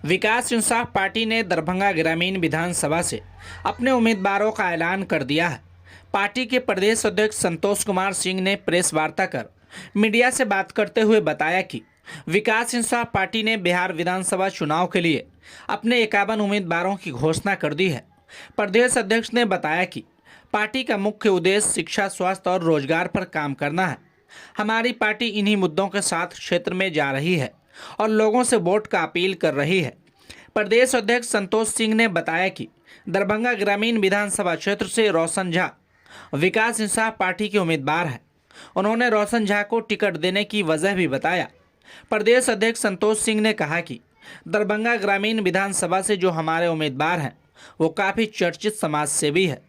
विकास इंसाफ party ने दरभंगा ग्रामीण विधानसभा से अपने उम्मीदवारों का ऐलान कर दिया है। पार्टी के प्रदेश अध्यक्ष संतोष कुमार सिंह ने प्रेस वार्ता कर मीडिया से बात करते हुए बताया कि विकास इंसाफ पार्टी ने बिहार विधानसभा चुनाव के लिए अपने 51 उम्मीदवारों की घोषणा कर दी है। प्रदेश अध्यक्ष ने बताया कि पार्टी का मुख्य उद्देश्य शिक्षा, स्वास्थ्य और रोजगार पर काम करना है। हमारी पार्टी इन्हीं मुद्दों के साथ क्षेत्र में जा रही है और लोगों से वोट का अपील कर रही है। प्रदेश अध्यक्ष संतोष सिंह ने बताया कि दरभंगा ग्रामीण विधानसभा क्षेत्र से रोशन झा विकास इंसाफ पार्टी के उम्मीदवार हैं। उन्होंने रोशन झा को टिकट देने की वजह भी बताया। प्रदेश अध्यक्ष संतोष सिंह ने कहा कि दरभंगा ग्रामीण विधानसभा से जो हमारे उम्मीदवार हैं वो काफ़ी चर्चित समाज सेवी है।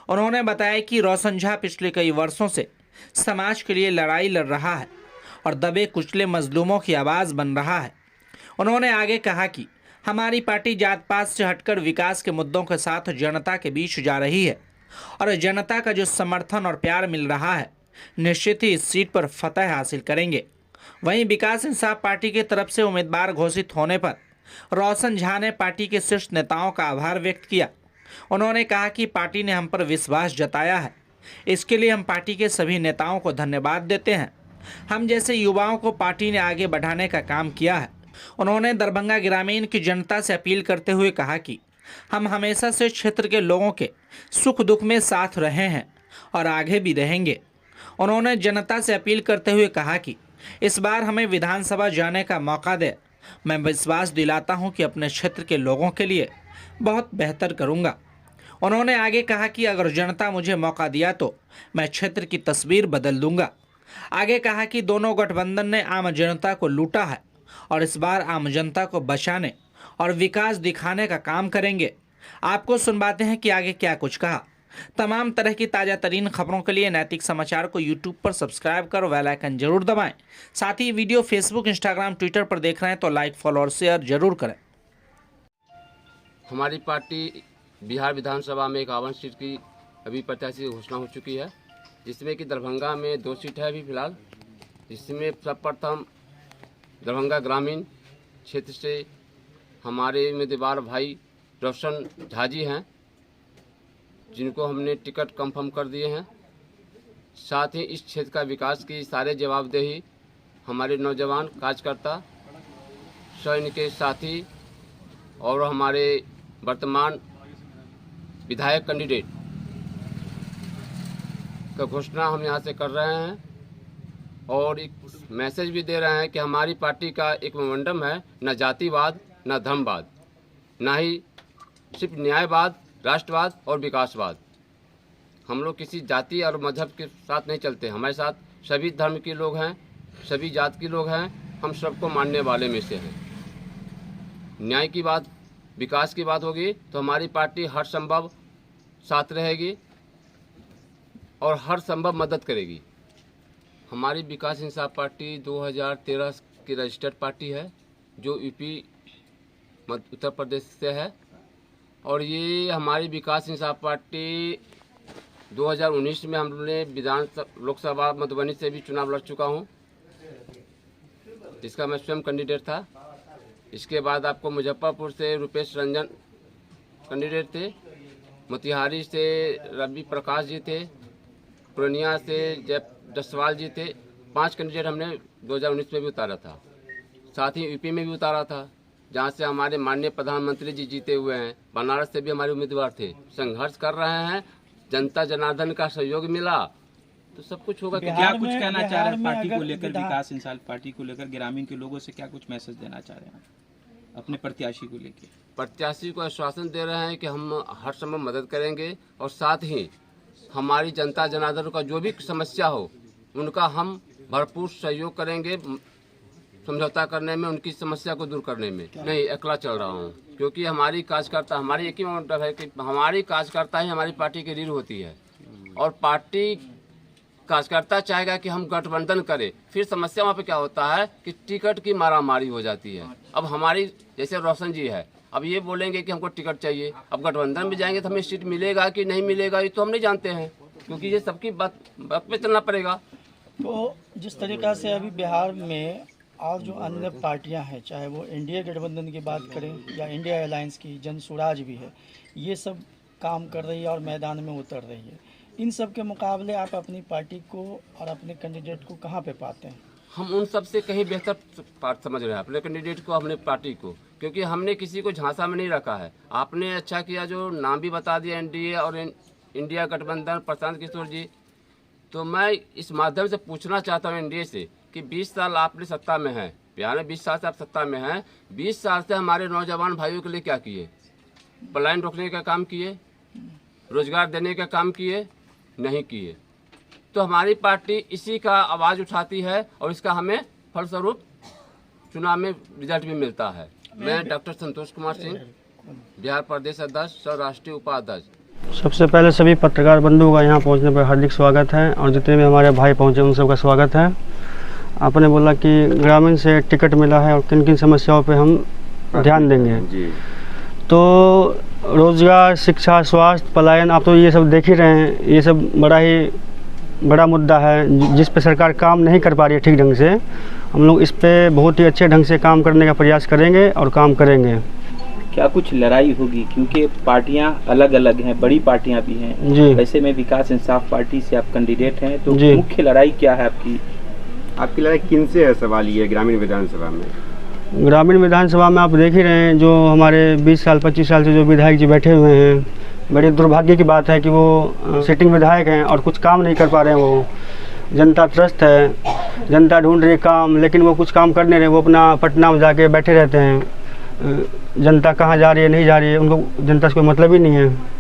उन्होंने बताया कि रोशन झा पिछले कई वर्षों से समाज के लिए लड़ाई लड़ रहा है और दबे कुचले मजलूमों की आवाज़ बन रहा है। उन्होंने आगे कहा कि हमारी पार्टी जात पात से हटकर विकास के मुद्दों के साथ जनता के बीच जा रही है और जनता का जो समर्थन और प्यार मिल रहा है, निश्चित ही इस सीट पर फतह हासिल करेंगे। वहीं विकास इंसाफ पार्टी की तरफ से उम्मीदवार घोषित होने पर रोशन झा ने पार्टी के शीर्ष नेताओं का आभार व्यक्त किया। उन्होंने कहा कि पार्टी ने हम पर विश्वास जताया है, इसके लिए हम पार्टी के सभी नेताओं को धन्यवाद देते हैं। हम जैसे युवाओं को पार्टी ने आगे बढ़ाने का काम किया है। उन्होंने दरभंगा ग्रामीण की जनता से अपील करते हुए कहा कि हम हमेशा से क्षेत्र के लोगों के सुख दुख में साथ रहे हैं और आगे भी रहेंगे। उन्होंने जनता से अपील करते हुए कहा कि इस बार हमें विधानसभा जाने का मौका दे। मैं विश्वास दिलाता हूं कि अपने क्षेत्र के लोगों के लिए बहुत बेहतर करूंगा। उन्होंने आगे कहा कि अगर जनता मुझे मौका दिया तो मैं क्षेत्र की तस्वीर बदल दूंगा। आगे कहा कि दोनों गठबंधन ने आम जनता को लूटा है और इस बार आम जनता को बचाने और विकास दिखाने का काम करेंगे। आपको सुनवाते हैं कि आगे क्या कुछ कहा। तमाम तरह की ताज़ा तरीन खबरों के लिए नैतिक समाचार को यूट्यूब पर सब्सक्राइब करो, बेल आइकन जरूर दबाएं। साथ ही वीडियो फेसबुक, इंस्टाग्राम, ट्विटर पर देख रहे हैं तो लाइक, फॉलो और शेयर जरूर करें। हमारी पार्टी बिहार विधानसभा में 51 सीट की अभी प्रत्याशी की घोषणा हो चुकी है, जिसमें कि दरभंगा में 2 सीट है अभी फिलहाल। जिसमें सर्वप्रथम दरभंगा ग्रामीण क्षेत्र से हमारे उम्मीदवार भाई रोशन झा जी हैं, जिनको हमने टिकट कंफर्म कर दिए हैं। साथ ही इस क्षेत्र का विकास की सारे जवाबदेही हमारे नौजवान कार्यकर्ता, स्वयं के साथी और हमारे वर्तमान विधायक कैंडिडेट का घोषणा हम यहाँ से कर रहे हैं और एक मैसेज भी दे रहे हैं कि हमारी पार्टी का एक मोमेंटम है, न जातिवाद न धर्मवाद, ना ही सिर्फ न्यायवाद, राष्ट्रवाद और विकासवाद। हम लोग किसी जाति और मजहब के साथ नहीं चलते। हमारे साथ सभी धर्म के लोग हैं, सभी जात के लोग हैं, हम सबको मानने वाले में से हैं। न्याय की बात, विकास की बात होगी तो हमारी पार्टी हर संभव साथ रहेगी और हर संभव मदद करेगी। हमारी विकास इंसाफ पार्टी 2013 की रजिस्टर्ड पार्टी है, जो यूपी उत्तर प्रदेश से है और ये हमारी विकास इंसाफ पार्टी 2019 में हमने लोकसभा मधुबनी से भी चुनाव लड़ चुका हूँ, जिसका मैं स्वयं कैंडिडेट था। इसके बाद आपको मुजफ्फरपुर से रुपेश रंजन कैंडिडेट थे, मोतिहारी से रवि प्रकाश जी थे, पूर्णिया से जय जसवाल जी थे। 5 कैंडिडेट हमने 2019 में भी उतारा था। साथ ही यूपी में भी उतारा था, जहाँ से हमारे माननीय प्रधानमंत्री जी जीते हुए हैं। बनारस से भी हमारे उम्मीदवार थे। संघर्ष कर रहे हैं, जनता जनार्दन का सहयोग मिला तो सब कुछ होगा। क्या कुछ कहना चाह रहे हैं पार्टी को लेकर, विकास इंसाफ पार्टी को लेकर, ग्रामीण के लोगों से क्या कुछ मैसेज देना चाह रहे हैं अपने प्रत्याशी को लेकर? प्रत्याशी को आश्वासन दे रहे हैं कि हम हर समय मदद करेंगे और साथ ही हमारी जनता जनार्दन का जो भी समस्या हो उनका हम भरपूर सहयोग करेंगे, समझौता करने में, उनकी समस्या को दूर करने में। नहीं अकेला चल रहा हूँ, क्योंकि हमारी कार्यकर्ता, हमारी एक ही मोटिव है कि हमारी कार्यकर्ता ही हमारी पार्टी की रीढ़ होती है और पार्टी कार्यकर्ता चाहेगा कि हम गठबंधन करें। फिर समस्या वहाँ पे क्या होता है कि टिकट की मारामारी हो जाती है। अब हमारी जैसे रोशन जी है, अब ये बोलेंगे कि हमको टिकट चाहिए, अब गठबंधन में जाएंगे तो हमें सीट मिलेगा कि नहीं मिलेगा ये तो हम नहीं जानते हैं, क्योंकि ये सबकी बात पे चलना पड़ेगा। तो जिस तरीका से अभी बिहार में और जो अन्य पार्टियां हैं, चाहे वो एनडीए गठबंधन की बात करें या इंडिया अलायंस की, जन स्वराज भी है, ये सब काम कर रही है और मैदान में उतर रही है। इन सब के मुकाबले आप अपनी पार्टी को और अपने कैंडिडेट को कहाँ पे पाते हैं? हम उन सब से कहीं बेहतर समझ रहे हैं अपने कैंडिडेट को, अपने पार्टी को, क्योंकि हमने किसी को झांसा में नहीं रखा है। आपने अच्छा किया जो नाम भी बता दिया एनडीए और इंडिया गठबंधन, प्रशांत किशोर जी। तो मैं इस माध्यम से पूछना चाहता हूँ एनडीए से कि 20 साल आपने सत्ता में हैं, बिहार में 20 साल से आप सत्ता में हैं, 20 साल से हमारे नौजवान भाइयों के लिए क्या किए? पलायन रोकने का काम किए? रोजगार देने का काम किए? नहीं किए। तो हमारी पार्टी इसी का आवाज़ उठाती है और इसका हमें फलस्वरूप चुनाव में रिजल्ट भी मिलता है। मैं डॉक्टर संतोष कुमार सिंह, बिहार प्रदेश अध्यक्ष, सह राष्ट्रीय उपाध्यक्ष। सबसे पहले सभी पत्रकार बंधुओं का यहाँ पहुँचने पर हार्दिक स्वागत है और जितने भी हमारे भाई पहुँचे उन सबका स्वागत है। आपने बोला कि ग्रामीण से टिकट मिला है और किन किन समस्याओं पे हम ध्यान देंगे जी। तो रोजगार, शिक्षा, स्वास्थ्य, पलायन, आप तो ये सब देख ही रहे हैं, ये सब बड़ा मुद्दा है जिस पे सरकार काम नहीं कर पा रही है ठीक ढंग से। हम लोग इस पे बहुत ही अच्छे ढंग से काम करने का प्रयास करेंगे और काम करेंगे। क्या कुछ लड़ाई होगी, क्योंकि पार्टियां अलग अलग हैं, बड़ी पार्टियां भी हैं जी। वैसे में विकास इंसाफ पार्टी से आप कैंडिडेट हैं, तो मुख्य लड़ाई क्या है आपकी लड़ाई किन से है? सवाल ये ग्रामीण विधानसभा में। ग्रामीण विधानसभा में आप देख ही रहे हैं, जो हमारे 20 साल 25 साल से जो विधायक जी बैठे हुए हैं, बड़ी दुर्भाग्य की बात है कि वो सिटिंग विधायक हैं और कुछ काम नहीं कर पा रहे हैं। वो जनता त्रस्त है, जनता ढूंढ रही है काम, लेकिन वो कुछ काम कर नहीं रहे। वो अपना पटना में जाके बैठे रहते हैं। जनता कहाँ जा रही है, नहीं जा रही है, उनको जनता से कोई मतलब ही नहीं है।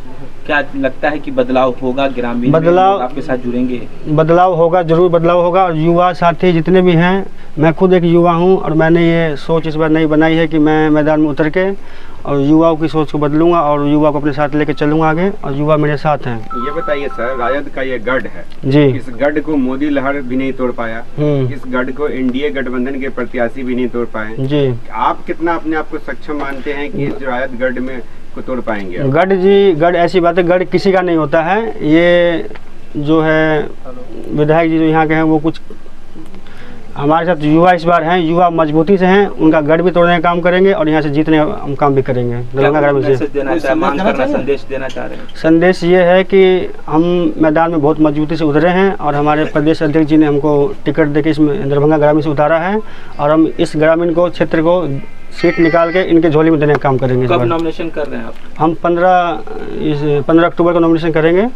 क्या लगता है कि बदलाव होगा? ग्रामीण बदलाव आपके साथ जुड़ेंगे? बदलाव होगा, जरूर बदलाव होगा। और युवा साथी जितने भी हैं, मैं खुद एक युवा हूं और मैंने ये सोच इस बार नहीं बनाई है कि मैं मैदान में उतर के और युवाओं की सोच को बदलूंगा और युवा को अपने साथ लेकर चलूंगा आगे, और युवा मेरे साथ हैं। ये बताइए सर, राजद का ये गढ़ है जी, इस गढ़ को मोदी लहर भी नहीं तोड़ पाया, इस गढ़ को एनडीए गठबंधन के प्रत्याशी भी नहीं तोड़ पाए जी। आप कितना अपने आप को सक्षम मानते हैं कि इस राजद गढ़ में को तोड़ पाएंगे? गढ़ जी, गढ़ ऐसी बात है, गढ़ किसी का नहीं होता है। ये जो है विधायक जी जो यहाँ के हैं, वो कुछ हमारे साथ युवा इस बार हैं, युवा मजबूती से हैं, उनका गढ़ भी तोड़ने का काम करेंगे और यहाँ से जीतने हम काम भी करेंगे। संदेश देना चाह रहे हैं? संदेश ये है कि हम मैदान में बहुत मजबूती से उतरे हैं और हमारे प्रदेश अध्यक्ष जी ने हमको टिकट देके इसमें दरभंगा ग्रामीण से उतारा है और हम इस ग्रामीण को क्षेत्र को सीट निकाल के इनके झोली में देने का काम करेंगे। कब नॉमिनेशन कर रहे हैं आप? हम 15 अक्टूबर को नॉमिनेशन करेंगे।